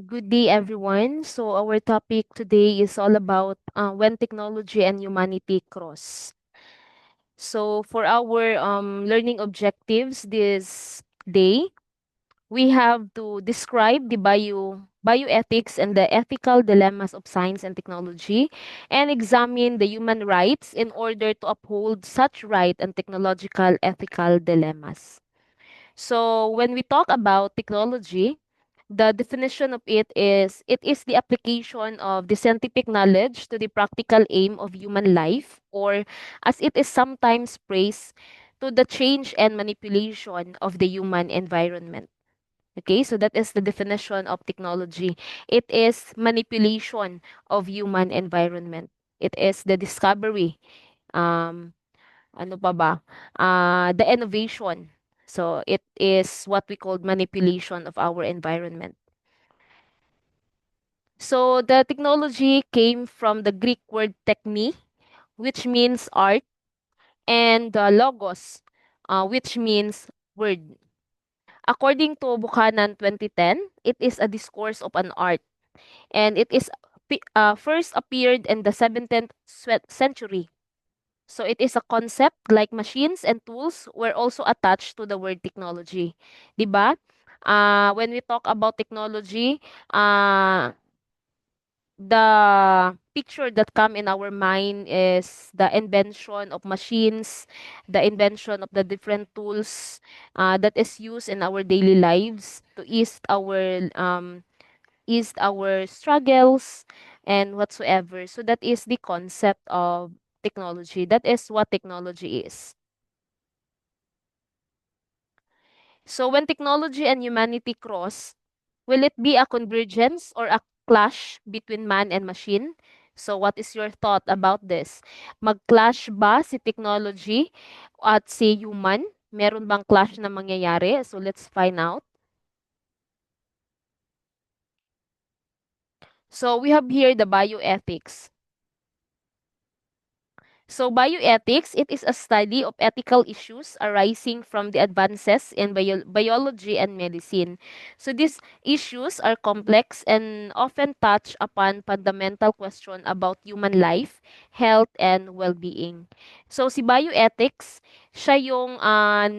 Good day, everyone. So, our topic today is all about when technology and humanity cross. So, for our learning objectives this day, we have to describe the bioethics and the ethical dilemmas of science and technology, and examine the human rights in order to uphold such right and technological ethical dilemmas. So, when we talk about technology, the definition of it is the application of the scientific knowledge to the practical aim of human life, or as it is sometimes praised, to the change and manipulation of the human environment. Okay, so that is the definition of technology. It is manipulation of human environment. It is the discovery, um, ano pa ba? The innovation. So it is what we call manipulation of our environment. So the technology came from the Greek word techni, which means art, and logos, which means word. According to Buchanan 2010, it is a discourse of an art, and it is first appeared in the 17th century. So it is a concept like machines and tools were also attached to the word technology. 'Di ba? When we talk about technology, uh, the picture that come in our mind is the invention of machines, the invention of the different tools that is used in our daily lives to ease our struggles and whatsoever. So that is the concept of technology. That is what technology is. So when technology and humanity cross, will it be a convergence or a clash between man and machine? So what is your thought about this? Mag-clash ba si technology at si human? Meron bang clash na mangyayari? So let's find out. So we have here the bioethics. So bioethics, it is a study of ethical issues arising from the advances in biology and medicine. So these issues are complex and often touch upon fundamental question about human life, health, and well-being. So si bioethics, siya yung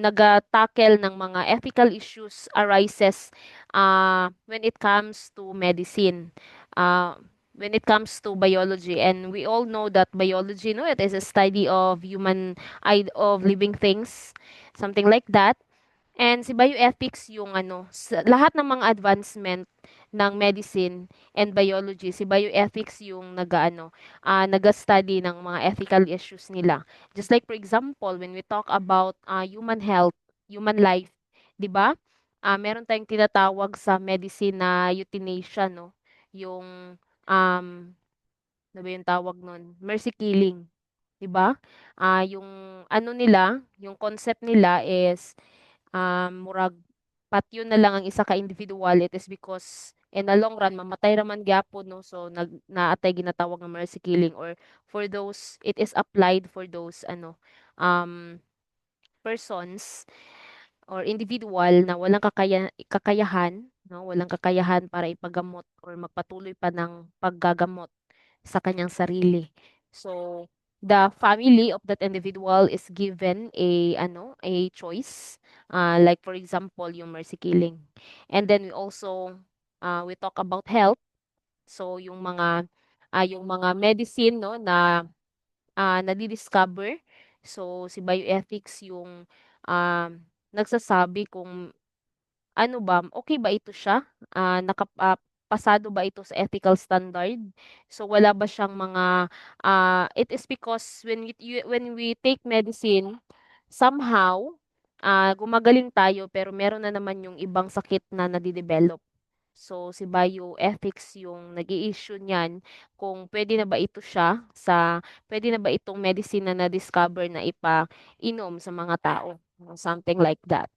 nag-tackle ng mga ethical issues arises when it comes to medicine. When it comes to biology, and we all know that biology, no, it is a study of of living things, something like that. And si bioethics yung sa lahat ng mga advancement ng medicine and biology, si bioethics yung naga-study ng mga ethical issues nila. Just like for example, when we talk about human health, human life, 'di ba? Meron tayong tinatawag sa medicine na euthanasia, no? Yung um ano ba yung tawag nun? Mercy killing, 'di ba? Yung ano nila, yung concept nila is murag patyo na lang ang isa ka individual. It is because in the long run mamatay raman gyapon, no, so naatay ginatawag nga mercy killing, or for those it is applied for those um persons or individual na walang kakayahan, no, walang kakayahan para ipagamot or magpatuloy pa ng paggagamot sa kanyang sarili. So, the family of that individual is given a choice. Like for example, yung mercy killing. And then we also we talk about health. So, yung mga medicine, no, na nadi-discover. So, si bioethics yung nagsasabi kung ano ba, okay ba ito siya? Pasado ba ito sa ethical standard? So wala ba siyang mga it is because when we take medicine, somehow gumagaling tayo pero meron na naman yung ibang sakit na nade-develop. So si bioethics yung nag-i-issue niyan kung pwede na ba itong medicine na na-discover na ipainom sa mga tao, something like that.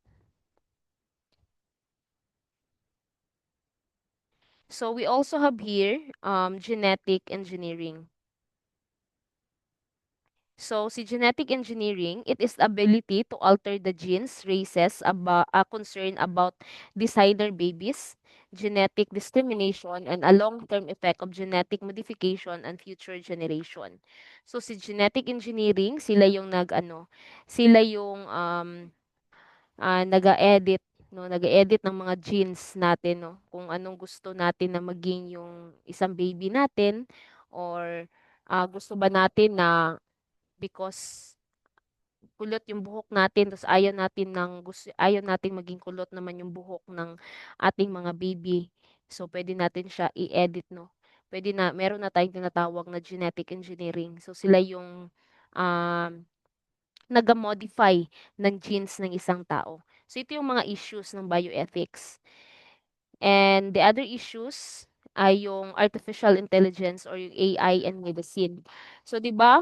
So we also have here genetic engineering. So, si genetic engineering, it is the ability to alter the genes, races, concern about designer babies, genetic discrimination, and a long-term effect of genetic modification and future generation. So, si genetic engineering, sila yung nag-edit, no, nag-edit ng mga genes natin, no, kung anong gusto natin na maging yung isang baby natin or gusto ba natin na because kulot yung buhok natin tapos ayaw natin maging kulot naman yung buhok ng ating mga baby. So pwede natin siya i-edit, no. Meron na tayong tinatawag na genetic engineering. So sila yung um naga-modify ng genes ng isang tao. So ito yung mga issues ng bioethics. And the other issues ay yung artificial intelligence or yung AI and medicine. So 'di ba,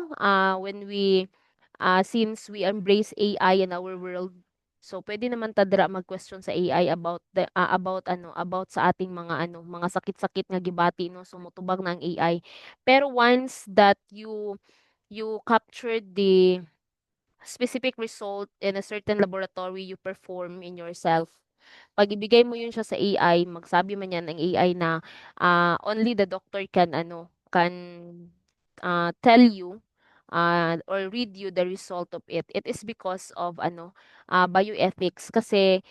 since we embrace AI in our world, so pwede naman ta dira mag-question sa AI about sa ating mga sakit-sakit nga gibati, no, so motubag na ang AI. Pero once that you captured the specific result in a certain laboratory you perform in yourself. Pag ibigay mo yun siya sa AI, magsabi man yan ng AI na only the doctor can tell you or read you the result of it. It is because of bioethics kasi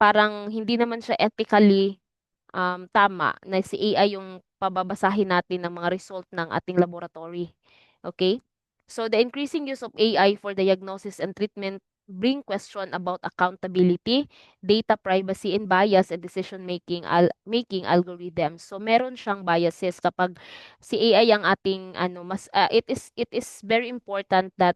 parang hindi naman siya ethically tama na si AI yung pababasahin natin ng mga result ng ating laboratory. Okay? So the increasing use of AI for diagnosis and treatment bring question about accountability, data privacy and bias and decision making algorithms. So meron siyang biases kapag si AI ang ating it is very important that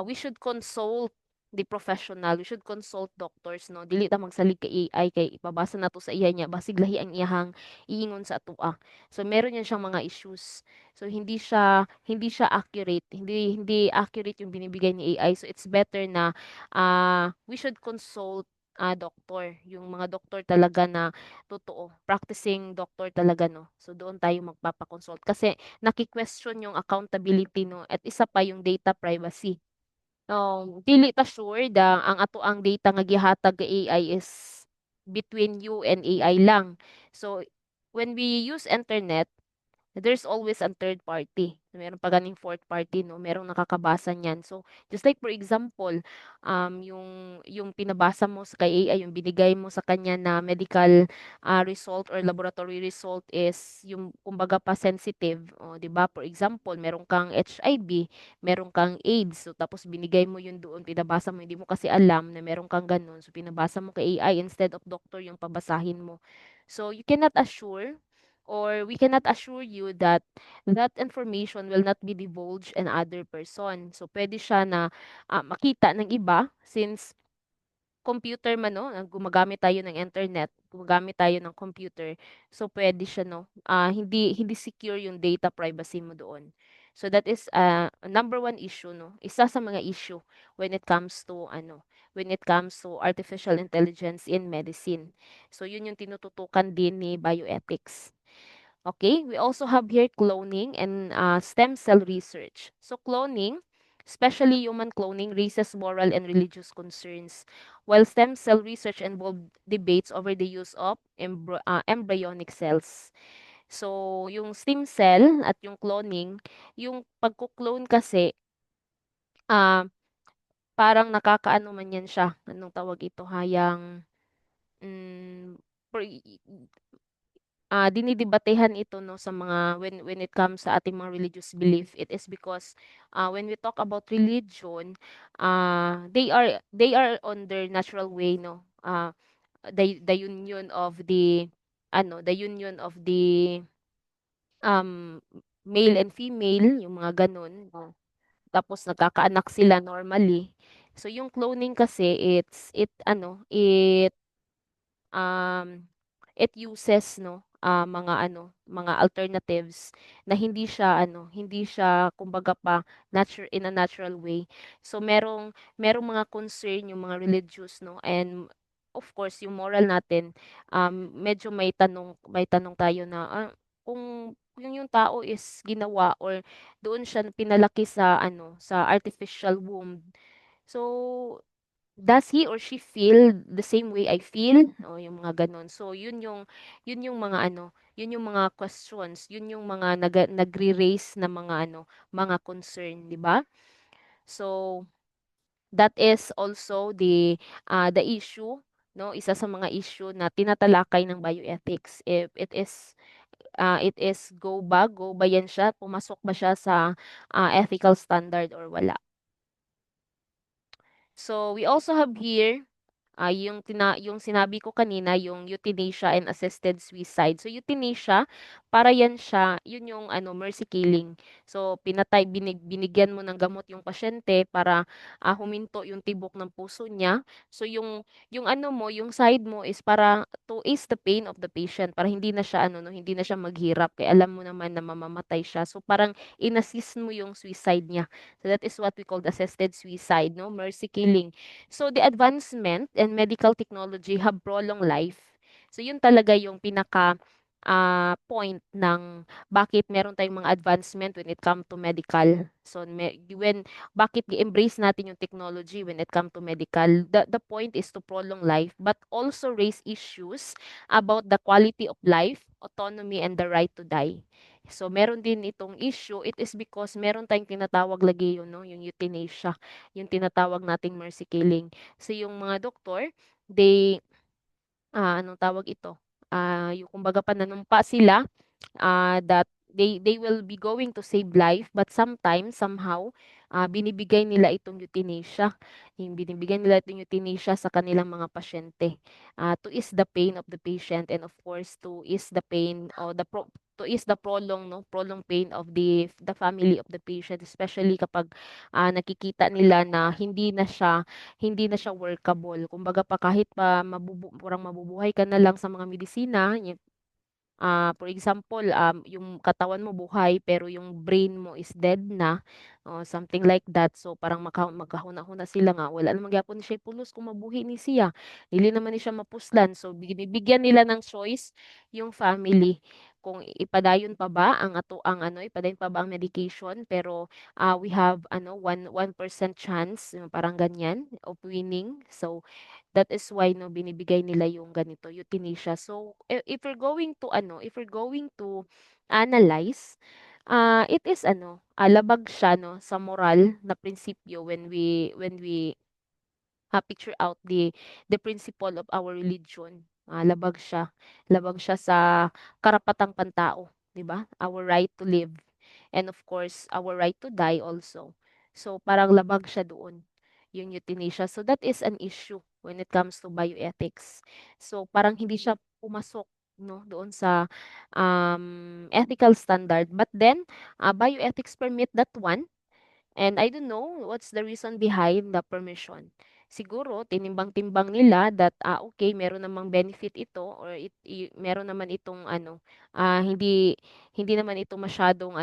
we should consult the professional. We should consult doctors, no. Dili ta magsalig kay AI kay ipabasa nato sa iya niya basig lahi ang iyahang iingon sa atoa. So meron yan siyang mga issues. So hindi siya accurate. Hindi accurate yung binibigay ni AI. So it's better na we should consult doktor, yung mga doktor talaga na totoo, practicing doctor talaga, no. So doon tayo magpapa-consult kasi naki-question yung accountability, no, at isa pa yung data privacy. Dili ta sure ang atoang data nga gihatag ka AI is between you and AI lang. So, when we use internet, there's always a third party. Meron pa ganing fourth party, no? Merong nakakabasa niyan. So, just like for example, yung pinabasa mo sa kay AI, yung binigay mo sa kanya na medical result or laboratory result is yung kumbaga pa sensitive, o 'di ba? For example, meron kang HIV, meron kang AIDS, so tapos binigay mo yun doon, pinabasa mo, hindi mo kasi alam na meron kang ganun. So, pinabasa mo kay AI instead of doctor yung pabasahin mo. So, you cannot assure or we cannot assure you that that information will not be divulged in other person. So, pwede siya na makita ng iba since computer man, no, gumagamit tayo ng internet, gumagamit tayo ng computer. So, pwede siya, no, hindi secure yung data privacy mo doon. So, that is number one issue, no. Isa sa mga issue when it comes to artificial intelligence in medicine. So, yun yung tinututukan din ni bioethics. Okay, we also have here cloning and stem cell research. So cloning, especially human cloning, raises moral and religious concerns, while stem cell research involved debates over the use of embryonic cells. So yung stem cell at yung cloning, yung pagko-clone kasi, ah, parang nakakaano man yan siya, anong tawag ito, mm, pre dinidebatehan ito, no, sa mga when it comes sa ating mga religious belief. It is because when we talk about religion, they are on their natural way, no. The union of the um male and female, yung mga ganun, no? Tapos nagkakaanak sila normally. So yung cloning kasi um, it uses, no, mga alternatives na hindi siya kumbaga pa in a natural way. So merong mga concern yung mga religious, no, and of course yung moral natin, medyo may tanong tayo na kung yung tao is ginawa or doon siya pinalaki sa ano, sa artificial womb. So, does he or she feel the same way I feel? O yung mga gano'n. So, yun yung mga ano, yun yung mga questions, yun yung mga nagre-raise na mga ano, mga concern, 'di ba? So, that is also the issue, 'no, isa sa mga issue na tinatalakay ng bioethics. If it is go ba 'yan siya, pumasok ba siya sa, ethical standard or wala. So, we also have here yung sinabi ko kanina, yung euthanasia and assisted suicide. So, euthanasia, para yan siya, yun yung ano, mercy killing. So, binigyan mo ng gamot yung pasyente para huminto yung tibok ng puso niya. So, yung ano mo, yung side mo is para to ease the pain of the patient, para hindi na siya ano, no, hindi na siya maghirap. Kaya alam mo naman na mamamatay siya. So, parang inassist mo yung suicide niya. So, that is what we call the assisted suicide, no, mercy killing. So, the advancement in medical technology have prolonged life. So, yun talaga yung pinaka point ng bakit meron tayong mga advancement when it come to medical. So, bakit i-embrace natin yung technology when it come to medical? The point is to prolong life but also raise issues about the quality of life, autonomy, and the right to die. So, meron din itong issue. It is because meron tayong tinatawag lagi yun, no? Yung euthanasia, yung tinatawag nating mercy killing. So, yung mga doktor, they, anong tawag ito? Yung kumbaga pananumpa sila that they will be going to save life but sometimes somehow binibigay nila itong euthanasia. Yung binibigay nila itong euthanasia sa kanilang mga pasyente to ease the pain of the patient and of course to ease the pain or to ease the prolong pain of the family of the patient, especially kapag nakikita nila na hindi na siya workable. Kumbaga pa kahit pa parang mabubuhay ka na lang sa mga medisina, for example, yung katawan mo buhay pero yung brain mo is dead na, something like that. So parang magkahuna-huna sila nga, wala naman gyapon siya pulos kung mabuhi ni siya. Dili naman ni siya mapuslan. So binibigyan nila ng choice yung family kung ipadayon pa ba ipadayon pa ba ang medication pero we have ano 1% chance, parang ganyan of winning. So that is why 'no, binibigay nila yung ganito, euthanasia. So, if we're going to analyze, it is ano, labag siya 'no, sa moral na prinsipyo when we picture out the principle of our religion. Labag siya sa karapatang pantao, 'di ba? Our right to live and of course, our right to die also. So, parang labag siya doon, yung euthanasia. So, that is an issue when it comes to bioethics. So, parang hindi siya pumasok, no, doon sa ethical standard. But then, bioethics permit that one. And I don't know what's the reason behind the permission. Siguro tinimbang-timbang nila that, okay meron namang benefit ito or meron naman itong ano, hindi hindi naman ito masyadong,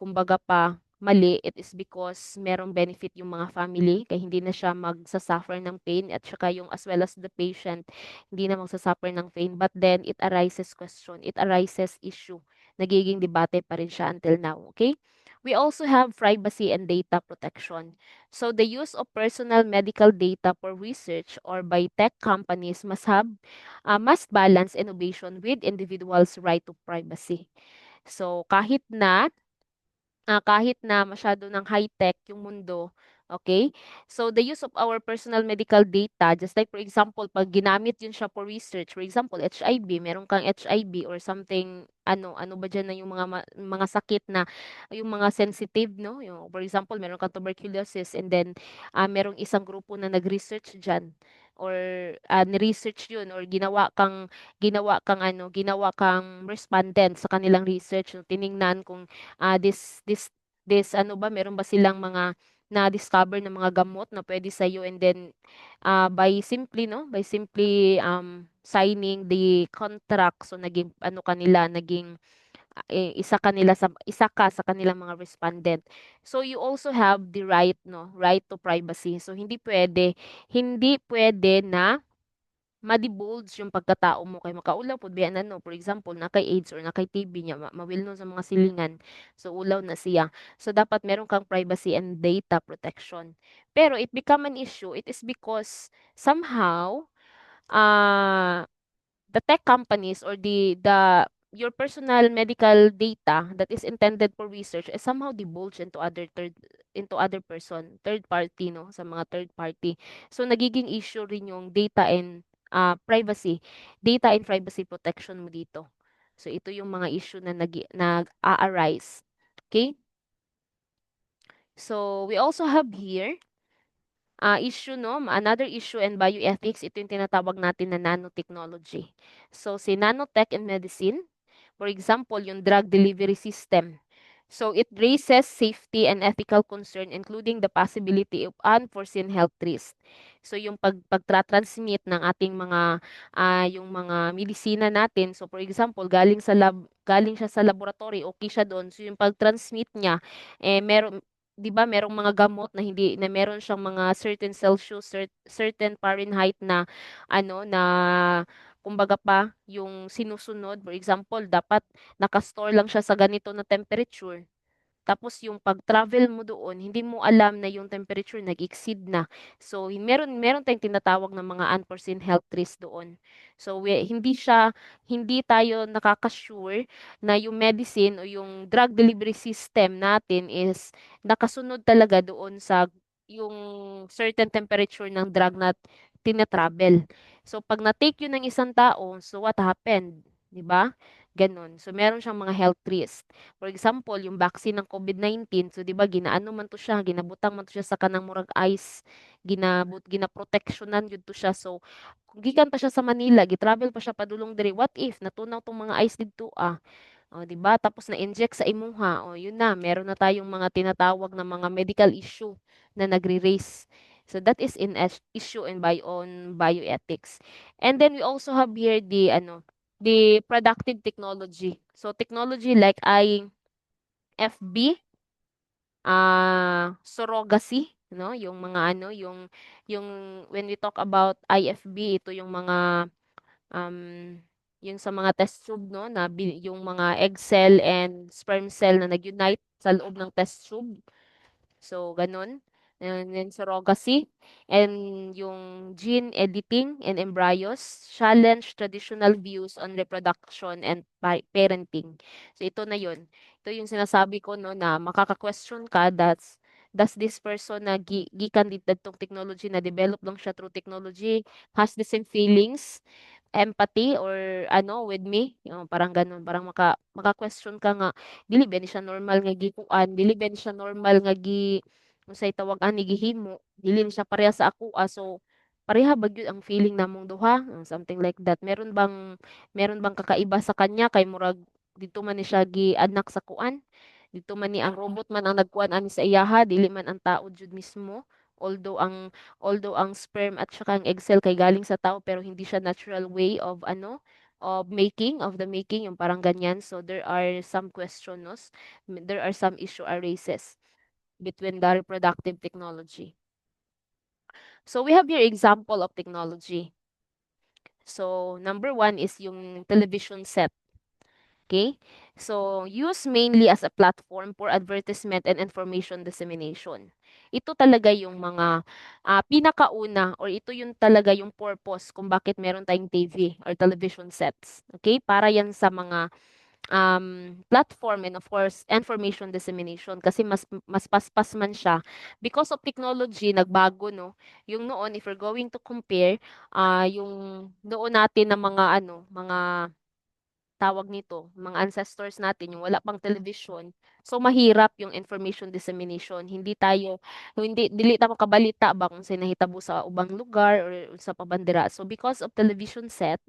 kumbaga pa mali. It is because merong benefit yung mga family kaya hindi na siya magsa-suffer ng pain at saka yung as well as the patient, hindi na magsa-suffer ng pain. But then it arises question, it arises issue. Nagiging debate pa rin siya until now, okay? We also have privacy and data protection. So the use of personal medical data for research or by tech companies must balance innovation with individuals' right to privacy. So kahit na masyado ng high-tech yung mundo, okay? So, the use of our personal medical data, just like for example, 'pag ginamit yun siya for research, for example, HIV, meron kang HIV or something, ano ba diyan na yung mga sakit na yung mga sensitive, 'no? Yung for example, meron kang tuberculosis and then, merong isang grupo na nag-research diyan or, ni-research yun or ginawa kang respondent sa kanilang research. So, tiningnan kung this ano ba, meron ba silang mga na-discover na mga gamot na puwede sa'yo and then, by simply signing the contract, so naging ano kanila, isa ka sa kanilang mga respondent. So you also have the right 'no, right to privacy. So hindi puwede na ma-divulge yung pagkatao mo kay makaulaw pod biya ano, for example na kay AIDS or na kay TB niya mawilnon sa mga silingan, so ulaw na siya. So dapat meron kang privacy and data protection. Pero it become an issue, it is because somehow, ah the tech companies or the your personal medical data that is intended for research is somehow divulged into other person, third party, no, sa mga third party. So nagiging issue rin yung privacy, data and privacy protection mo dito. So ito yung mga issue na nag-a-arise. Okay? So we also have here issue, no, another issue in bioethics, ito yung tinatawag natin na nanotechnology. So si nanotech in medicine, for example, yung drug delivery system. So it raises safety and ethical concern including the possibility of unforeseen health risk. So yung pagtra-transmit ng ating mga yung mga medisina natin. So for example, galing siya sa laboratory, okay siya doon. So yung pag-transmit niya meron 'di ba merong mga gamot na hindi na meron siyang mga certain Celsius, certain Fahrenheit na ano na kumbaga pa yung sinusunod. For example, dapat naka-store lang siya sa ganito na temperature. Tapos yung pag-travel mo doon, hindi mo alam na yung temperature nag-exceed na. So, meron tayong tinatawag na mga unforeseen health risk doon. So, hindi tayo nakaka-sure na yung medicine o yung drug delivery system natin is nakasunod talaga doon sa yung certain temperature ng drug na tina-travel. So, pag na-take yun ng isang tao, so what happened? 'Di ba? Gano'n. So, meron siyang mga health risk. For example, yung vaccine ng COVID-19, so 'di ba ginaano man to siya, ginabutang man to siya sa kanang murag ice, ginaproteksyonan jud to siya. So, kung gikan pa siya sa Manila, gi-travel pa siya padulong diri, what if natunaw tong mga ice didto, oh, 'di ba? Tapos na-inject sa imuha, oh, yun na, meron na tayong mga tinatawag na mga medical issue na nagre-raise. So that is issue in bioethics. And then we also have here the productive technology. So technology like IFB, surrogacy, no? Yung mga yung when we talk about IFB, ito yung mga um, yung sa mga test tube, no, yung mga egg cell and sperm cell na nag-unite sa loob ng test tube. So, gano'n. And then surrogacy and yung gene editing in embryos challenge traditional views on reproduction and parenting. So, ito na yun. Ito yung sinasabi ko, no, na makaka-question ka does this person na gikan didtong technology na develop lang siya through technology has the same feelings, empathy or ano with me, yung parang gano'n, parang maka-question ka nga, dili ba ni siya normal nga gikuan, dili ba ni siya normal nga unsay tawag ani gihimo, dili ni siya pareha sa ako, so pareha ba gyud ang feeling namong duha, something like that. Meron bang kakaiba sa kanya kay murag dito man ni siya gianak sa kuan, dito man ni ang robot man ang nagkuan ani sa iyaha, dili man ang tao jud mismo. Although ang sperm at saka ang egg cell kay galing sa tao pero hindi siya natural way of the making, yung parang ganyan. So there are some questions, there are some issue arises between the reproductive technology. So we have here example of technology. So number one is yung television set. Okay? So, used mainly as a platform for advertisement and information dissemination. Ito talaga yung mga pinakauna or ito yung talaga yung purpose kung bakit meron tayong TV or television sets. Okay? Para yan sa mga platform and of course information dissemination kasi mas paspas man siya because of technology nagbago, no, yung noon if we're going to compare yung noon natin na mga tawag nito, mga ancestors natin, yung wala pang television, so mahirap yung information dissemination. Dili ta makabalita ba kung say nahitabo sa ubang lugar or sa pabandera. So because of television set,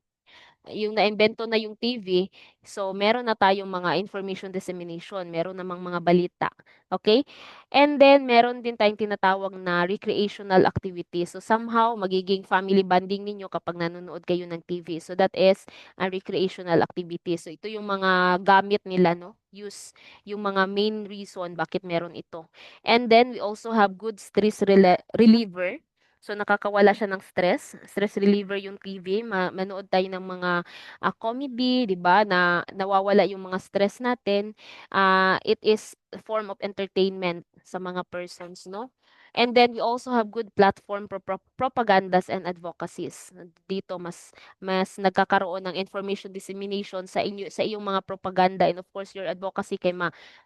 yung naimbento na yung TV, so meron na tayong mga information dissemination, meron namang mga balita, okay? And then meron din tayong tinatawag na recreational activity. So somehow magiging family bonding ninyo kapag nanonood kayo ng TV. So that is a recreational activity. So ito yung mga gamit nila, no? Yung mga main reason bakit meron ito. And then we also have good stress reliever. So, nakakawala siya ng stress reliever yung TV, manood tayo ng mga, comedy, 'di ba, na nawawala yung mga stress natin. It is a form of entertainment sa mga persons, 'no? And then we also have good platform for propagandas and advocacies. Dito mas nagkakaroon ng information dissemination sa iyong mga propaganda, and of course your advocacy kay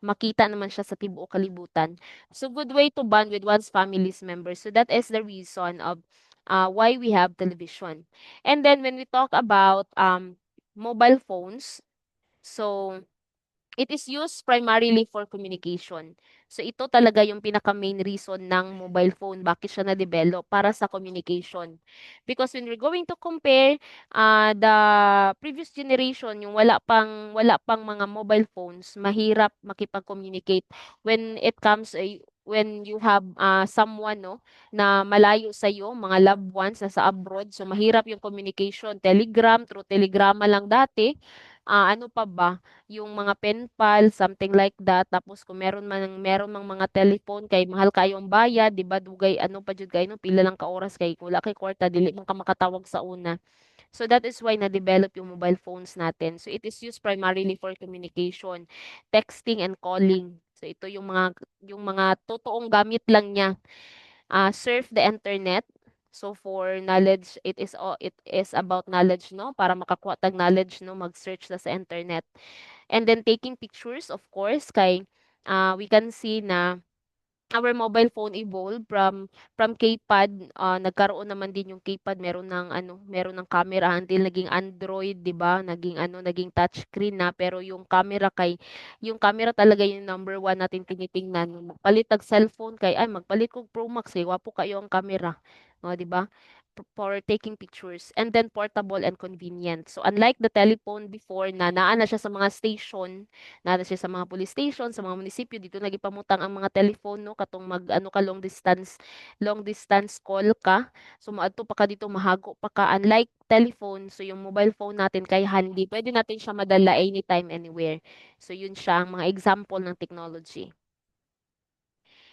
makita naman siya sa tibuok kalibutan. So good way to bond with one's family's members. So that is the reason of why we have television. And then when we talk about mobile phones, so it is used primarily for communication. So ito talaga yung pinaka-main reason ng mobile phone, bakit siya na-develop, para sa communication. Because when we're going to compare the previous generation, yung wala pang mga mobile phones, mahirap makipag-communicate when it comes when you have someone, no, na malayo sa iyo, mga loved ones na sa abroad. So mahirap yung communication, telegram, through telegrama lang dati. Ano pa ba? Yung mga pen pal, something like that. Tapos kung meron mang mga telephone kay mahal kayo ang bayad, 'di ba? Dugay ano pa jud kay no, pila lang ka oras kay kung wala kay kwarta dili man ka makatawag sa una. So that is why na-develop yung mobile phones natin. So it is used primarily for communication, texting and calling. So ito yung mga totoong gamit lang niya. Surf the internet. So for knowledge, it is about knowledge, no? Para makakuha tag knowledge, no, mag-search sa internet. And then taking pictures, of course, kay we can see na our mobile phone evolved from keypad, nagkaroon naman din yung keypad, meron ng camera until naging Android, 'di ba? Naging touchscreen na, pero yung camera talaga yung number one natin tinitingnan. Magpalit tag cellphone kay ay magpalit kog Pro Max kay wapo kayo ang camera. O, 'di ba? For taking pictures, and then portable and convenient. So unlike the telephone before na naa na siya sa mga station, nara siya sa mga police station, sa mga munisipyo, dito nagipamutang ang mga telephone, no, katong mag-ano ka long distance call ka. So moadto pa ka dito, mahago pa ka. Unlike telephone, so yung mobile phone natin kay handy, pwede natin siya madala anytime, anywhere. So yun siya ang mga example ng technology.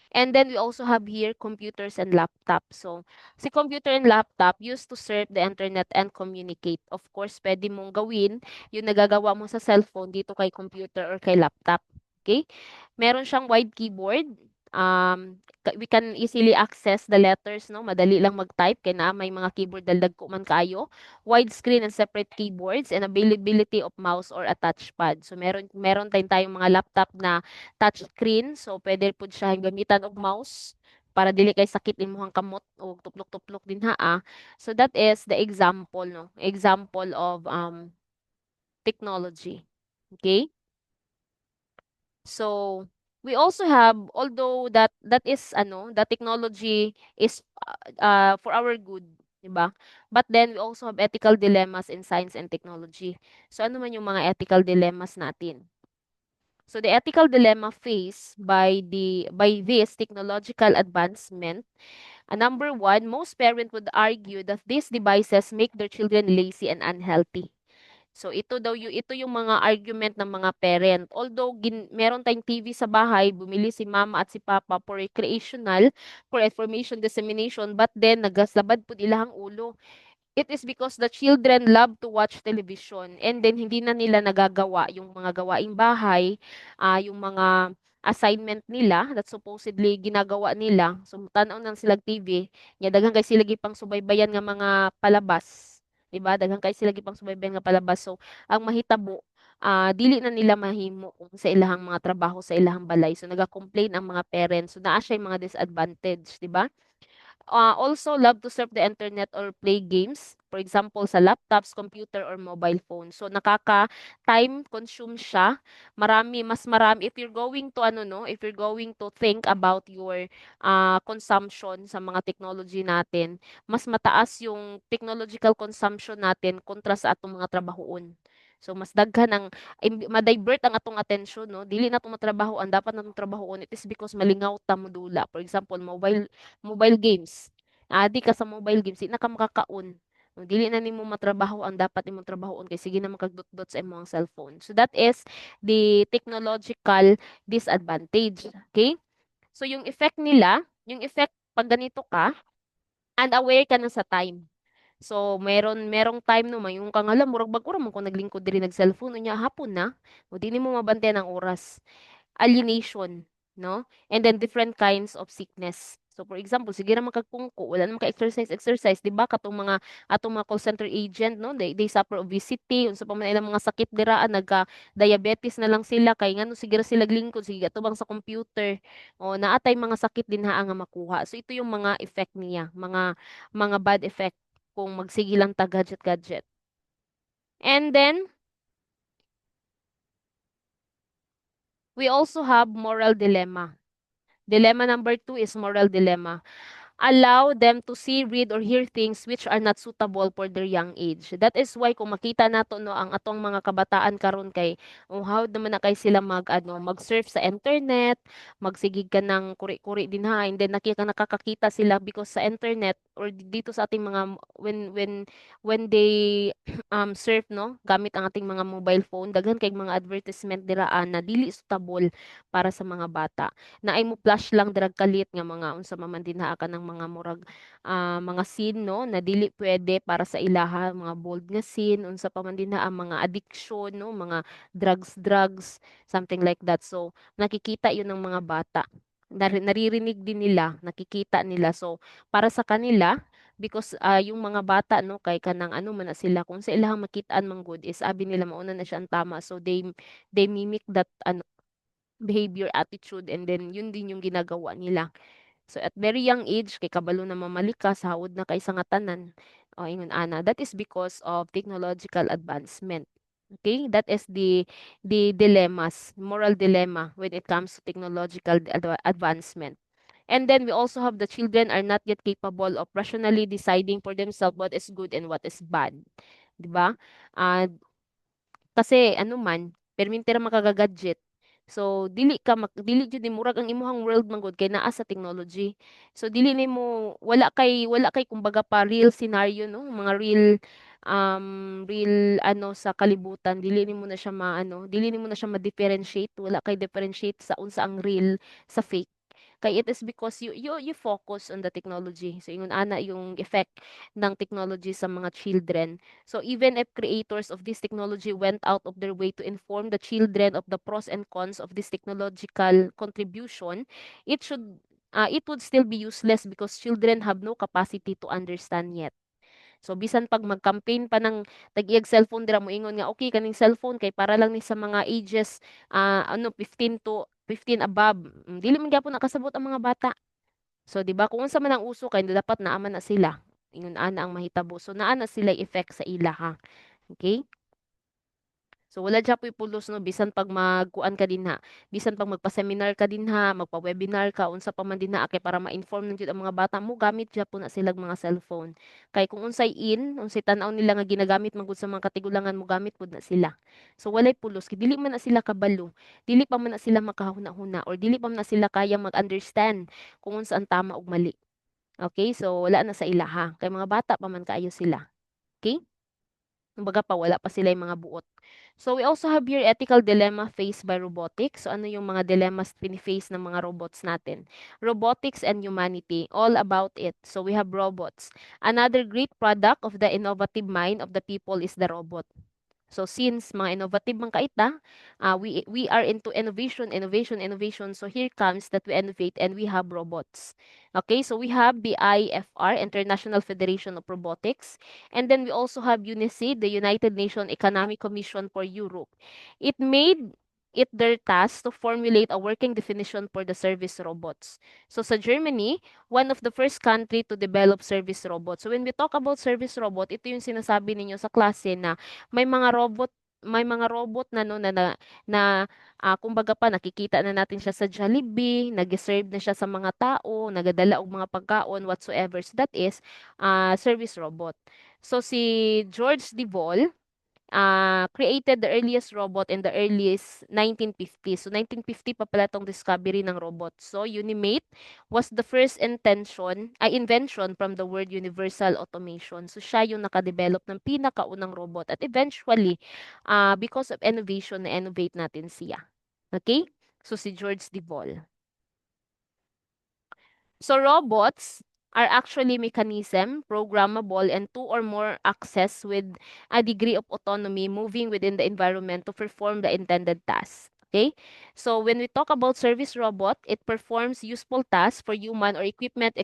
And then we also have here computers and laptop. So, si computer and laptop used to surf the internet and communicate. Of course, pwede mong gawin yung nagagawa mo sa cellphone dito kay computer or kay laptop. Okay? Meron siyang wide keyboard. We can easily access the letters, no? Madali lang mag-type kaya na may mga keyboard dagdag ko man kayo. Wide screen and separate keyboards, and availability of mouse or a touchpad. So meron tayong mga laptop na touchscreen, so pwede pud siya gamitan og mouse para dili kay sakit imong kamot o tuplok-tuplok din ha. So that is the example, no? Example of technology. Okay? So we also have, although that is the technology is for our good, 'di ba? But then we also have ethical dilemmas in science and technology. So ano man yung mga ethical dilemmas natin? So the ethical dilemma faced by this technological advancement, number one, most parents would argue that these devices make their children lazy and unhealthy. So ito yung mga argument ng mga parent. Although meron tayong TV sa bahay, bumili si mama at si papa for recreational, for information dissemination, but then nagaslabad pud ilahang ulo. It is because the children love to watch television, and then hindi na nila nagagawa yung mga gawaing bahay, yung mga assignment nila that supposedly ginagawa nila. So tan-aw nang sila TV, nya daghan kay sila gipang subaybayan nga mga palabas, 'di ba? Daghan kay sila gipang subaybayan nga palabas. So ang mahitabo, dili na nila mahimo kung sa ilahang mga trabaho sa ilahang balay. So naga-complain ang mga parents. So naa siya yung mga disadvantage, 'di ba? Also love to surf the internet or play games, for example, sa laptops, computer, or mobile phone. So, time consume siya. Mas marami, if you're going to, if you're going to think about your consumption sa mga technology natin, mas mataas yung technological consumption natin kontra sa atong mga trabahoon. So, mas daghan ma-divert ang atong attention, no? Dili na itong matrabaho, ang dapat na itong trabahoon, it is because malingaw ta modula. For example, mobile games. Adi ka sa mobile games, di na ka makakaon. Kung dili na nimo matrabaho ang dapat imong trabahoon kay sige na makagdot-dot sa imong cellphone. So that is the technological disadvantage. Okay? So yung effect pag ganito ka, unaware ka na sa time. So, merong time no mayong kang hala murag bag-o ra man ko naglingkod diri nag-cellphone unya hapon na, o di nimo mabantayan ang oras. Alienation, no? And then different kinds of sickness. So for example, sige ra man kag pungko, wala naman ka exercise, di ba? Atong mga call center agent, no? They suffer obesity, unsa pa man ilang mga sakit diraan, nagka diabetes na lang sila kay ngano sige ra sila glingkod, sige atubang sa computer. O naatay mga sakit din ha nga makuha. So ito yung mga effect niya, mga bad effect kung magsige lang ta gadget-gadget. And then we also have moral dilemma. Dilemma number two is moral dilemma. Allow them to see, read, or hear things which are not suitable for their young age. That is why kung makita nato no ang atong mga kabataan karon kay how naman na kay sila mag-surf sa internet, magsigig ka ng kuri-kuri din ha, and then nakakakita sila because sa internet or dito sa ating mga when they surf no gamit ang ating mga mobile phone, daghan kay mga advertisement diraan na dili suitable para sa mga bata na ay mo flash lang drag kalit nga mga unsa man dinhaa ka ng mga murag mga scene no na dili pwede para sa ilaha, mga bold nga scene unsa pa man dinhaa mga addiction no mga drugs something like that. So nakikita yun ng mga bata, naririnig din nila, nakikita nila. So para sa kanila because yung mga bata no kay kanang ano man na sila kung sa ilahang makitaan man good is abi nila mauna na siya ang tama, so they mimic that behavior, attitude, and then yun din yung ginagawa nila. So at very young age, kay kabalo na mamalikas, hawod na kay sa nga tanan, o ingon ana, that is because of technological advancement. Okay, that is the dilemmas, moral dilemma when it comes to technological advancement. And then we also have the children are not yet capable of rationally deciding for themselves what is good and what is bad. 'Di ba? Ah, kasi ano man, perminti ra makagagadget. So dili jud ni murag ang imuhang world man gud kay naa sa technology. So dili nimo wala kay kumbaga pa real scenario no, mga real ano sa kalibutan. Dili nimo na siya maano, dili nimo na siya ma-differentiate, wala kay differentiate sa unsa ang real sa fake. Kay it is because you focus on the technology. So ingon ana yung effect ng technology sa mga children. So even if creators of this technology went out of their way to inform the children of the pros and cons of this technological contribution, it would still be useless because children have no capacity to understand yet. So bisan pag mag-campaign pa ng tag-iyang cellphone dira mo ingon nga okay kaning cellphone kay para lang ni sa mga ages 15 above. Dili man gyapon nakasabot ang mga bata. So 'di ba kung unsa man ang uso kay dapat naaman na sila. Ingon ana ang mahitabo. So naa na sila effect sa ila ha. Okay? So wala dya pulos no bisan pag magkuan ka dinha, bisan pag magpa-seminar ka dinha, magpa-webinar ka unsa pa man dinha kay para ma-inform lang jud ang mga bata mo gamit dya po na silang mga cellphone. Kay kung unsay tan-aw nila nga ginagamit man gud sa mga katigulangan mo gamit pud na sila. So walay pulos kay dili man na sila kabalo, dili pa man na sila makahuna-huna or dili pa man na sila kaya mag-understand kung unsa ang tama ug mali. Okay? So wala na sa ilaha kay mga bata pa man kaayo sila. Okay? Kumbaga pa wala pa sila yung mga buot. So we also have here ethical dilemma faced by robotics. So ano yung mga dilemmas face ng mga robots natin? Robotics and humanity, all about it. So we have robots. Another great product of the innovative mind of the people is the robot. So since mga innovative man kaita, we are into innovation. So here comes that we innovate and we have robots. Okay, so we have the IFR, International Federation of Robotics, and then we also have UNICEF, the United Nations Economic Commission for Europe. It made it their task to formulate a working definition for the service robots. So sa Germany, one of the first country to develop service robots. So when we talk about service robot, ito yung sinasabi ninyo sa klase na may mga robot may mga robot na no kumbaga pa nakikita na natin siya sa Jollibee, nag-serve na siya sa mga tao, nagadala og mga pagkaon whatsoever. So that is service robot. So si George Devol created the earliest robot in the earliest 1950s. So 1950 pa pala tong discovery ng robot. So Unimate was the first invention from the word universal automation. So siya yung nakadevelop ng pinakaunang robot at eventually because of innovation na innovate natin siya. Okay? So si George Devol. So robots are actually mechanism, programmable, and two or more access with a degree of autonomy moving within the environment to perform the intended task. Okay? So when we talk about service robot, it performs useful tasks for human or equipment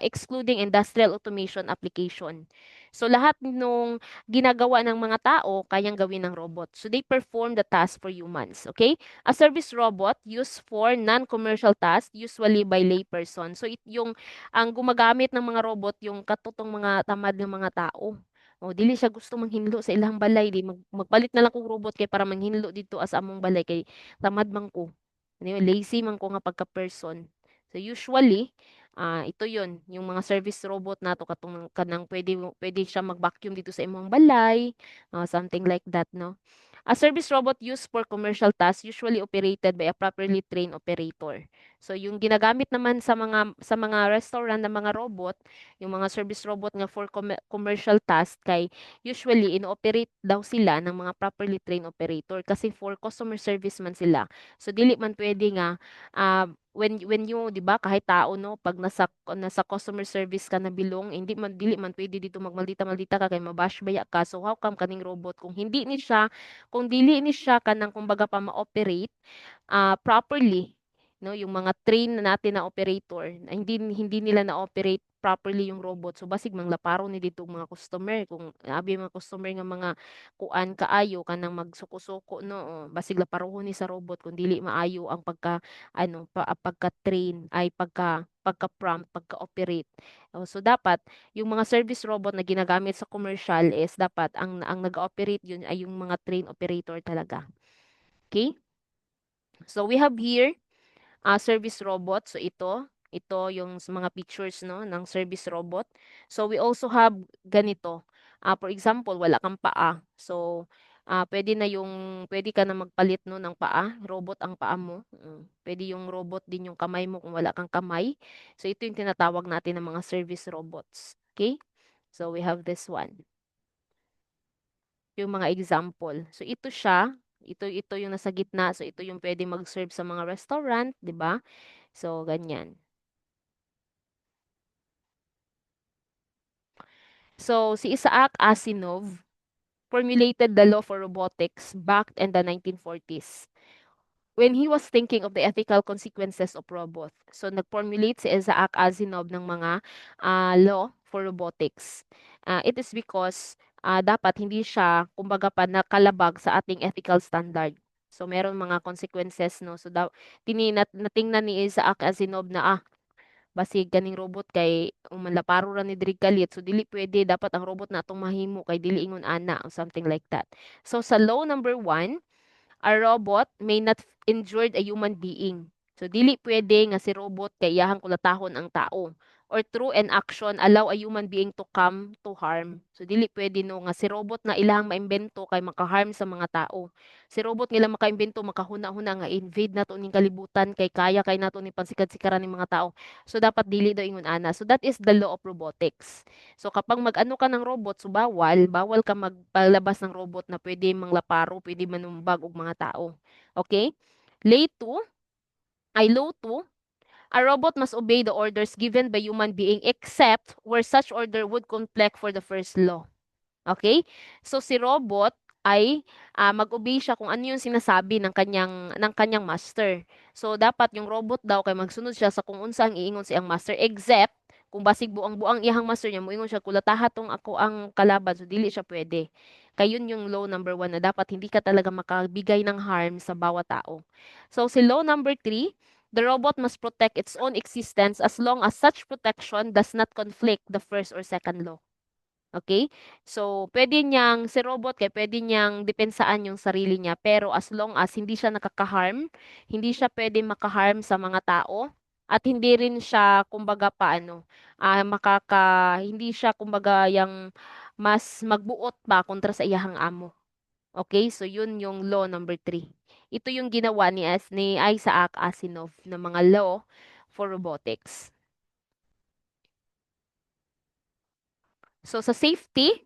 excluding industrial automation application. So lahat nung ginagawa ng mga tao, kayang gawin ng robot. So they perform the task for humans. Okay? A service robot used for non-commercial tasks, usually by layperson. So yung ang gumagamit ng mga robot yung katutong mga tamad ng mga tao. O dili siya gusto manghinlo sa ilang balay di magpalit na lang kog robot kay para manghinlo dito as among balay kay tamad man ko. Ano yun, lazy man ko nga pagka person. So usually ito yon yung mga service robot nato katong kanang pwede siya mag-vacuum dito sa imong balay, something like that no. A service robot used for commercial tasks usually operated by a properly trained operator. So yung ginagamit naman sa mga restaurant ng mga robot, yung mga service robot nga for commercial task kay usually ino-operate daw sila ng mga properly trained operator kasi for customer service man sila. So dili man pwede nga when you 'di ba kahit tao no pag nasa customer service ka na bilong hindi man dili man pwede dito magmaldita-maldita ka kay mabash baya ka. So how come kaning robot kung dili ni siya kanang kumbaga pa ma-operate properly, no, yung mga train na natin na operator, na hindi hindi nila na-operate properly yung robot. So basig manglaparo ni dito mga customer kung abi mga customer nga mga kuan kaayo kanang magsuko-suko no, basig laparohon ni sa robot kung dili maayo ang pagka-train ay pagka-prompt, pagka-operate. So dapat yung mga service robot na ginagamit sa commercial is dapat ang nag-ooperate yun ay yung mga train operator talaga. Okay? So we have here service robot. So ito yung mga pictures no ng service robot. So we also have ganito. For example, wala kang paa. So pwede ka na magpalit no ng paa, robot ang paa mo. Pwede yung robot din yung kamay mo kung wala kang kamay. So ito yung tinatawag natin ng mga service robots. Okay? So we have this one. Yung mga example. So ito siya, ito yung nasa gitna. So ito yung pwede mag-serve sa mga restaurant, 'di ba? So ganyan. So si Isaac Asimov formulated the law for robotics back in the 1940s when he was thinking of the ethical consequences of robot. So nag-formulate si Isaac Asimov ng mga law for robotics. It is because dapat hindi siya kumbaga pa nakalabag sa ating ethical standard. So meron mga consequences no. So natingnan ni Isaac Asimov na basig kaning robot kay manlaparo ra ni diri kalit so dili pwede dapat ang robot na atong mahimo kay dili ingon ana or something like that. So sa law number 1, a robot may not injured a human being. So dili pwede nga si robot kay iyahang kulatahon ang tao or through an action allow a human being to come to harm. So dili pwede no nga si robot na ilahang maimbento kay makaharm sa mga tao. Si robot nga ilang makaimbento makahuna-huna nga invade nato ning kalibutan kay kay nato ni pansikad-sikaran ng mga tao. So dapat dili daw ingon ana. So that is the law of robotics. So kapag mag-ano ka ng robot, so bawal ka magpalabas ng robot na pwede manglaparo, pwede manumbag og mga tao. Okay? Lay 2, law 2, a robot must obey the orders given by human being except where such order would conflict for the first law. Okay? So si robot ay mag-obey siya kung ano yung sinasabi ng kanyang master. So dapat yung robot daw kay magsunod siya sa kung unsa ang iingon siyang master except kung basig buang-buang iyang master niya moingon siya kulataha tong ako ang kalaban so dili siya pwede. Kay yun yung law number 1 na dapat hindi ka talaga makabigay ng harm sa bawat tao. So si law number 3, the robot must protect its own existence as long as such protection does not conflict the first or second law. Okay? So, pwede niyang si robot kay pwede niyang depensaan yung sarili niya, pero as long as hindi siya nakaka-harm, hindi siya puwedeng maka-harm sa mga tao, at hindi rin siya kumbaga paano, hindi siya kumbaga yang mas magbuot pa kontra sa iyahang amo. Okay? So, yun yung law number 3. Ito yung ginawa ni Isaac Asimov na mga law for robotics. So, sa safety,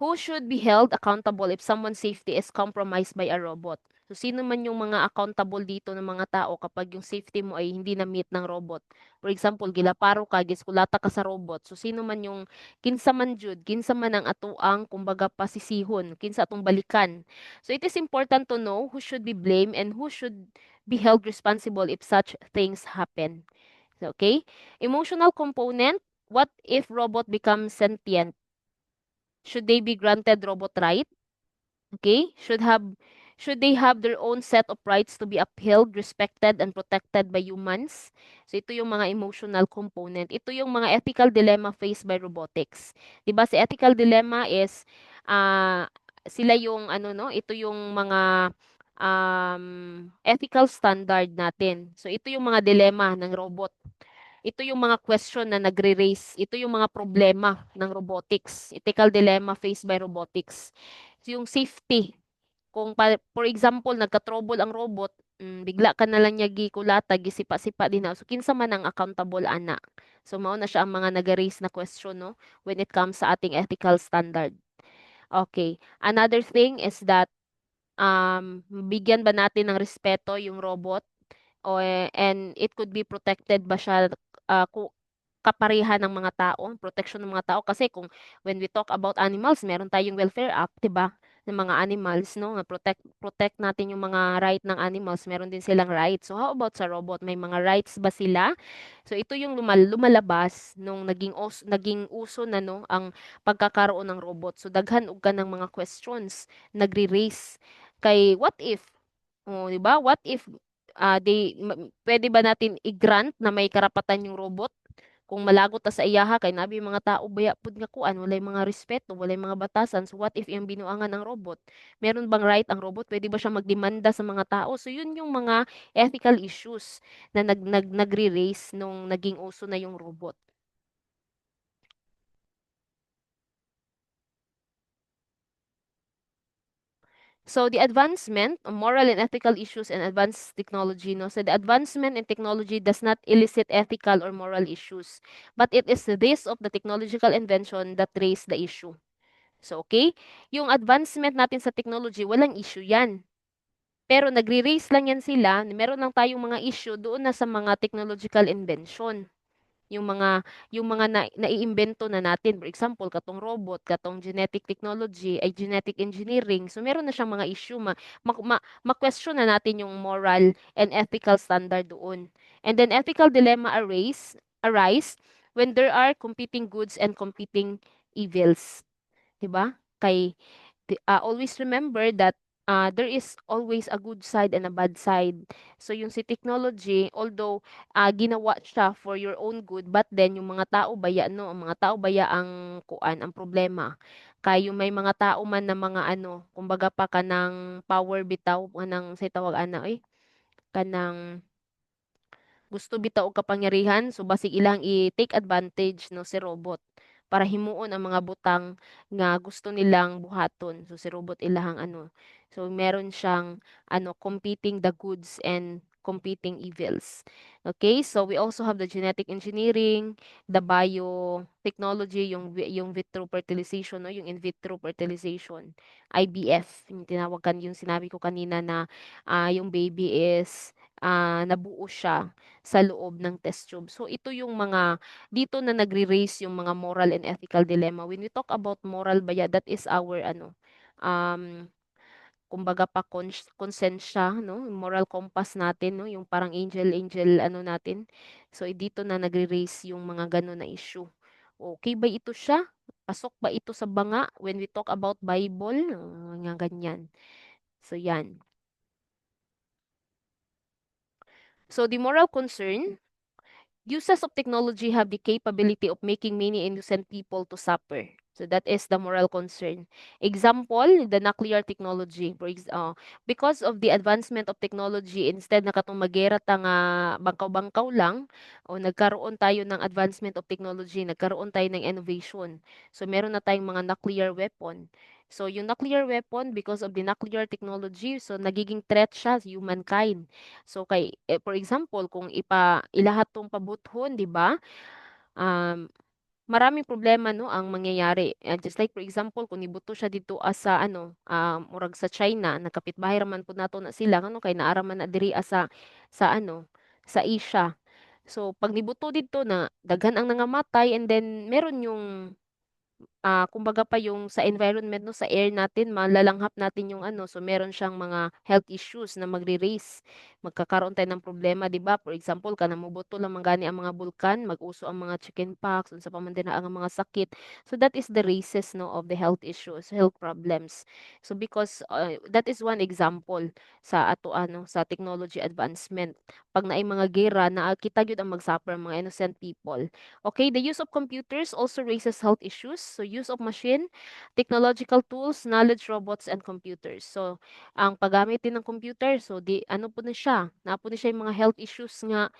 who should be held accountable if someone's safety is compromised by a robot? So, sino man yung mga accountable dito ng mga tao kapag yung safety mo ay hindi na-meet ng robot. For example, gilaparo ka, giskulata ka sa robot. So, sino man yung kinsa man jud, kinsa man ang atuang kumbaga pasisihon, kinsa atong balikan. So, it is important to know who should be blamed and who should be held responsible if such things happen. So, okay? Emotional component, what if robot becomes sentient? Should they be granted robot right? Okay? Should they have their own set of rights to be upheld, respected, and protected by humans? So ito yung mga emotional component. Ito yung mga ethical dilemma faced by robotics. 'Di ba? Si ethical dilemma is ah sila yung ano no, ito yung mga ethical standard natin. So ito yung mga dilemma ng robot. Ito yung mga question na nagre-raise. Ito yung mga problema ng robotics. Ethical dilemma faced by robotics. So, yung safety. Kung for example, nagka-trouble ang robot, bigla ka na lang niya gikulata, gisipa-sipa din na. So, kinsa man ang accountable ana. So, mao na siya ang mga nag-raise na question, no? When it comes sa ating ethical standard. Okay. Another thing is that, bigyan ba natin ng respeto yung robot? O, and it could be protected ba siya kung kapareha ng mga tao, protection ng mga tao kasi kung when we talk about animals, meron tayong Welfare Act, 'di ba? Ng mga animals, no? Na protect natin yung mga right ng animals, meron din silang rights. So how about sa robot, may mga rights ba sila? So ito yung lumalabas nung naging uso na no ang pagkakaroon ng robot. So daghan og ka ng mga questions nagre-raise kay what if, oh, 'di ba? What if pwede ba natin i-grant na may karapatan yung robot? Kung malagot ta sa iyaha kay nabi yung mga tao baya pud nga kuan walay mga respeto, walay mga batasan. So what if iyang binuangan ang robot? Meron bang right ang robot? Pwede ba siya magdemanda sa mga tao? So yun yung mga ethical issues na nagre-raise nung naging uso na yung robot. So the advancement of moral and ethical issues and advanced technology, no? So the advancement in technology does not elicit ethical or moral issues, but it is this of the technological invention that raise the issue. So, okay, yung advancement natin sa technology, walang issue yan. Pero nagre-raise lang yan sila, meron lang tayong mga issue doon na sa mga technological invention. Yung mga naiimbento na natin, for example, katong robot, katong genetic technology, ay genetic engineering. So meron na siyang mga issue, ma-question na natin yung moral and ethical standard doon. And then ethical dilemma arise when there are competing goods and competing evils. 'Di ba? Always remember that there is always a good side and a bad side. So yung si technology, although ginawa siya for your own good, but then yung mga tao baya no, ang mga tao baya ang kuan, ang problema. Kay yung may mga tao man na mga ano, kumbaga pa kanang power bitaw, kanang say tawag ana oy, kanang gusto bitaw og kapangyarihan, so basig ilang i-take advantage no si robot para himuon ang mga butang nga gusto nilang buhaton. So si robot ilahang ano. So meron siyang ano competing the goods and competing evils. Okay? So we also have the genetic engineering, the biotechnology, yung vitro fertilization no, yung in vitro fertilization, IVF. Yung tinawagan yung sinabi ko kanina na yung baby is nabuo siya sa loob ng test tube. So ito yung mga dito na nagre-raise yung mga moral and ethical dilemma. When we talk about moral ba that is our ano um kumbaga pa konsensya no, yung moral compass natin no, yung parang angel ano natin. So dito na nagre-raise yung mga gano'n na issue. Okay ba ito siya? Pasok ba ito sa banga when we talk about Bible? Mga ganyan. So yan. So the moral concern, uses of technology have the capability of making many innocent people to suffer. So that is the moral concern. Example, the nuclear technology. Because of the advancement of technology, instead na katong magera ta nga bangkaw-bangkaw lang, o nagkaroon tayo ng advancement of technology, nagkaroon tayo ng innovation. So meron na tayong mga nuclear weapon. So yung nuclear weapon, because of the nuclear technology, so nagiging threat siya sa humankind. So for example, kung ilahat tong pabuthon, 'di ba? Um maraming problema 'no ang mangyayari. Just like for example kung nibuto siya dito sa ano, murag sa China, nagkapitbahay raman pud nato na sila ngano kay naa man na diri sa ano, sa Asia. So 'pag nibuto dito na daghan ang nangamatay and then meron yung kumbaga pa yung sa environment 'no, sa air natin malalanghap natin yung ano, so meron siyang mga health issues na magre-raise. Magkakaroon tayo ng problema 'di ba? For example, kanang moboto lang man gani ang mga bulkan, mag-uso ang mga chickenpox, unsa pa man din ang mga sakit. So that is the raises 'no, of the health issues, health problems. So because, that is one example sa ato ano, sa technology advancement. 'Pag naay mga giyera naa kita gyud ang mag-suffer ang mga innocent people. Okay, the use of computers also raises health issues. So, use of machine, technological tools, knowledge robots, and computers. So, ang paggamit din ng computer, so di ano po na siya, na po na siya yung mga health issues nga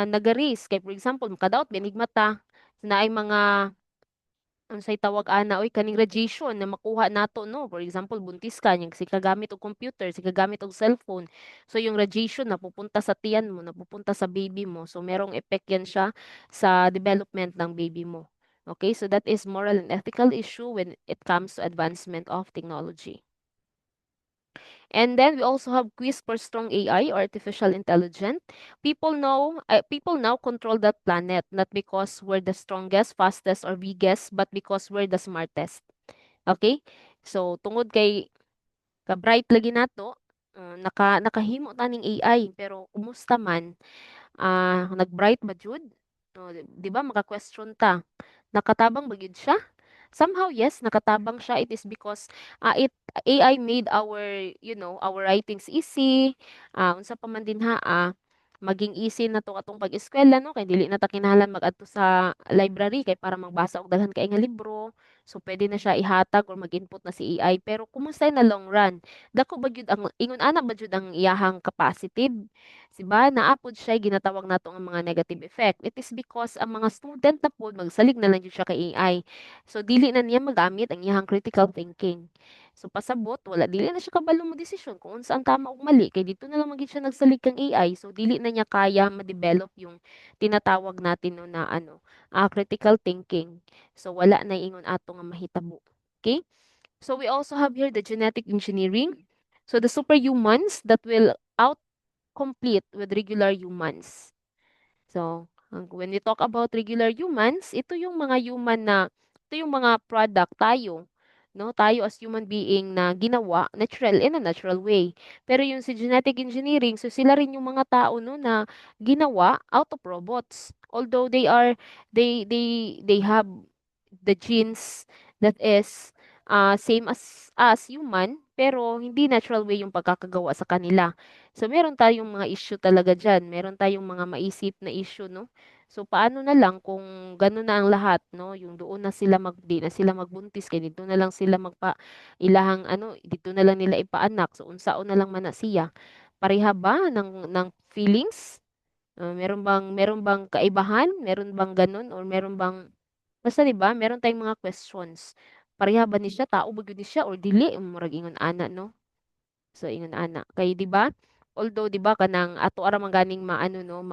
nagaris. Kay for example, makadaot binig mata, na ay mga unsay tawag ana, oy kaning radiation na makuha nato 'no. For example, buntis ka nya si kagamit og computer, si kagamit og cellphone. So yung radiation napupunta sa tiyan mo, napupunta sa baby mo. So merong effect yan siya sa development ng baby mo. Okay, so that is moral and ethical issue when it comes to advancement of technology. And then we also have quiz for strong AI, or artificial intelligence. People now control that planet not because we're the strongest, fastest, or biggest, but because we're the smartest. Okay? So tungod kay ka-bright lagi nato, nakahimo ta ning AI pero kumusta man nag-bright ba jud? Oh, 'di ba maka-question ta, nakatabang ba gyud siya? Somehow, yes, nakatabang siya. It is because AI made our writings easy. Unsa pa man din ha, maging easy na to atong pag-eskwela no kay dili na ta kinahanglan mag-adto sa library kay para magbasa og daghan kay nga libro. So pwede na siya ihatag or mag-input na si AI. Pero kumusta na long run? Dako ba gyud ang ingon ana ba gyud ang iyahang capacity? Si ba naapod siya ginatawag nato nga mga negative effect. It is because ang mga student na pod magsalig na lang gyud siya kay AI. So dili na niya magamit ang iyang critical thinking. So pasabot wala dili na siya kabalo mo desisyon kung unsa ang tama ug mali kay dito na lang man gyud siya nagsalig kang AI. So dili na niya kaya ma-develop yung tinatawag natin no na ano, critical thinking. So wala na ingon ato nga mahitabo. Okay? So we also have here the genetic engineering. So the superhumans that will outcompete with regular humans. So, when we talk about regular humans, ito yung mga human na ito yung mga product tayo, no? Tayo as human being na ginawa natural in a natural way. Pero yung si genetic engineering, so sila rin yung mga tao no na ginawa out of robots. Although they have the genes that is same as human, pero hindi natural way yung pagkakagawa sa kanila. So, meron tayong mga issue talaga diyan, meron tayong mga maisip na issue 'no. So, paano na lang kung gano'n na ang lahat 'no, yung doon na sila 'di na sila magbuntis kay dito na lang sila ilahang ano, dito na lang nila ipaanak, so unsaon na lang man na siya. Pareha ba ng feelings? Meron bang kaibahan? Meron bang gano'n or meron bang basta 'di ba, meron tayong mga questions. Pareha ba ni siya, tao ba gyud ni siya or dili? Murag ingon ana 'no. So, ingon ana. Kay 'di ba, although 'di ba kanang ato ra man ganing maano 'no,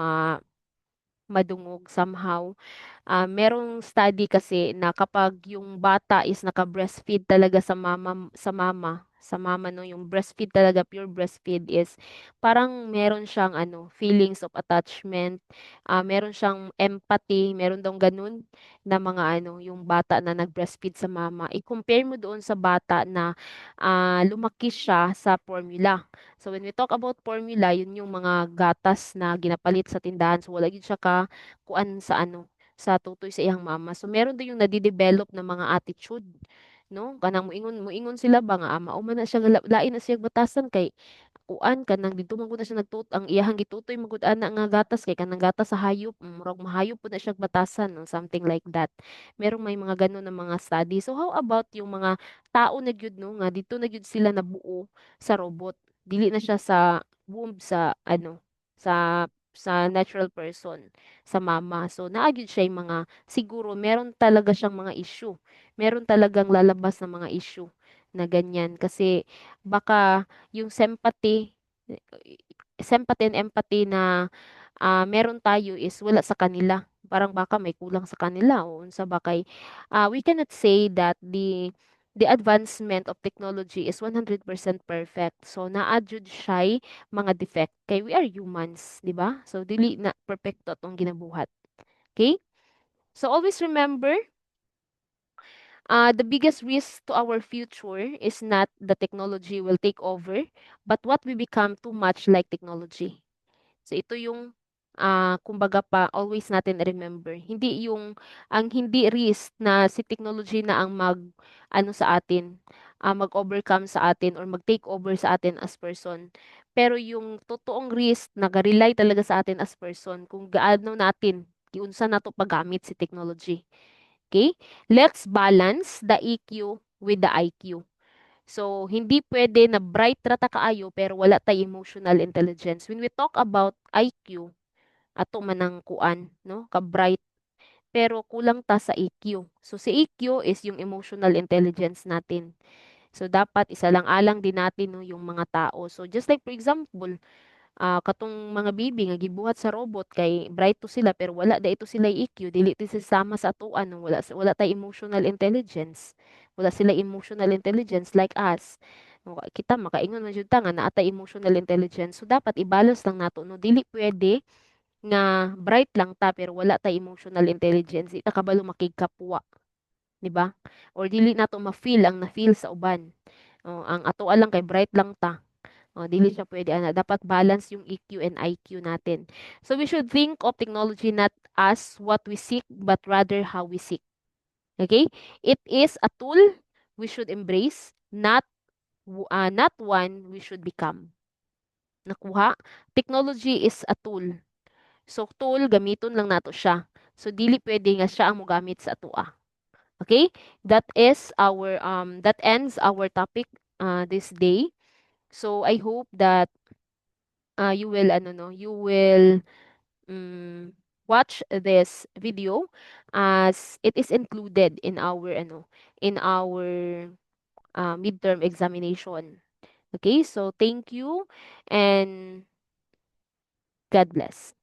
madungog somehow. Merong study kasi na kapag yung bata is naka-breastfeed talaga sa mama 'no, yung breastfeed talaga, pure breastfeed is parang meron siyang ano, feelings of attachment, meron siyang empathy, meron daw gano'n na mga ano, yung bata na nag-breastfeed sa mama. I-compare mo doon sa bata na, lumaki siya sa formula. So, when we talk about formula, yun yung mga gatas na ginapalit sa tindahan. So, wala gyud siya kuan sa ano, sa tutoy sa iyang mama. So meron din yung nade-develop na mga attitude, 'no? Kanang moingon sila ba nga, mao man na siya lain na siyang batasan kay kuan kanang didto man gud na siya ang iyahang gitutoy man gud ana nga gatas kay kanang gatas sa hayop, murag mahayop pud na siya batasan no, something like that. Merong may mga gano'n na mga study. So how about yung mga tao na gyud 'no, nga dito na gyud sila nabuo sa robot. Dili na siya sa womb sa ano, sa natural person, sa mama. So naa gyud siya yung mga siguro meron talaga siyang mga issue. Meron talagang lalabas na mga issue na ganyan kasi baka yung sympathy and empathy na meron tayo is wala sa kanila. parang baka may kulang sa kanila o unsa ba kay we cannot say that the advancement of technology is 100% perfect. So naa jud siya'y mga defect kay we are humans, di ba? So dili na perpekto atong ginabuhat. Okay? So always remember, the biggest risk to our future is not the technology will take over, but what we become too much like technology. So ito yung kumbaga pa always natin remember. Hindi yung ang hindi risk na si technology na ang ano sa atin, mag-overcome sa atin or mag-take over sa atin as person. Pero yung totoong risk naga-rely talaga sa atin as person kung gaano natin giunsa nato paggamit si technology. Okay? Let's balance the EQ with the IQ. So, hindi pwede na bright rata kaayo pero wala tay emotional intelligence. When we talk about IQ, ato man ang kuan, no? Ka-bright pero kulang ta sa EQ. So, si EQ is yung emotional intelligence natin. So, dapat isa lang alang din natin no, yung mga tao. So, just like for example, katong mga bibi nga gibuhat sa robot kay bright to sila pero wala da ito sila EQ, dili ti sama sa atuan no, wala tay emotional intelligence. Wala sila emotional intelligence like us. No, kita makaingon man jud ta nga naa tay emotional intelligence. So dapat i-balance lang nato no, dili pwede nga bright lang ta pero wala tay emotional intelligence. Ita kabalo makigkapwa, di ba? Or dili nato ma-feel ang na-feel sa uban. Ang ato lang kay bright lang ta. Dili siya pwede ana. Dapat balance yung EQ and IQ natin. So we should think of technology not as what we seek, but rather how we seek. Okay? It is a tool we should embrace, not one we should become. Nakuha? Technology is a tool. So tool, gamiton lang nato siya. So dili pwede nga siya ang mogamit sa atoa. Okay? That ends our topic this day. So I hope that you will ano no, you will mm, watch this video as it is included in our midterm examination. Okay, so thank you and God bless.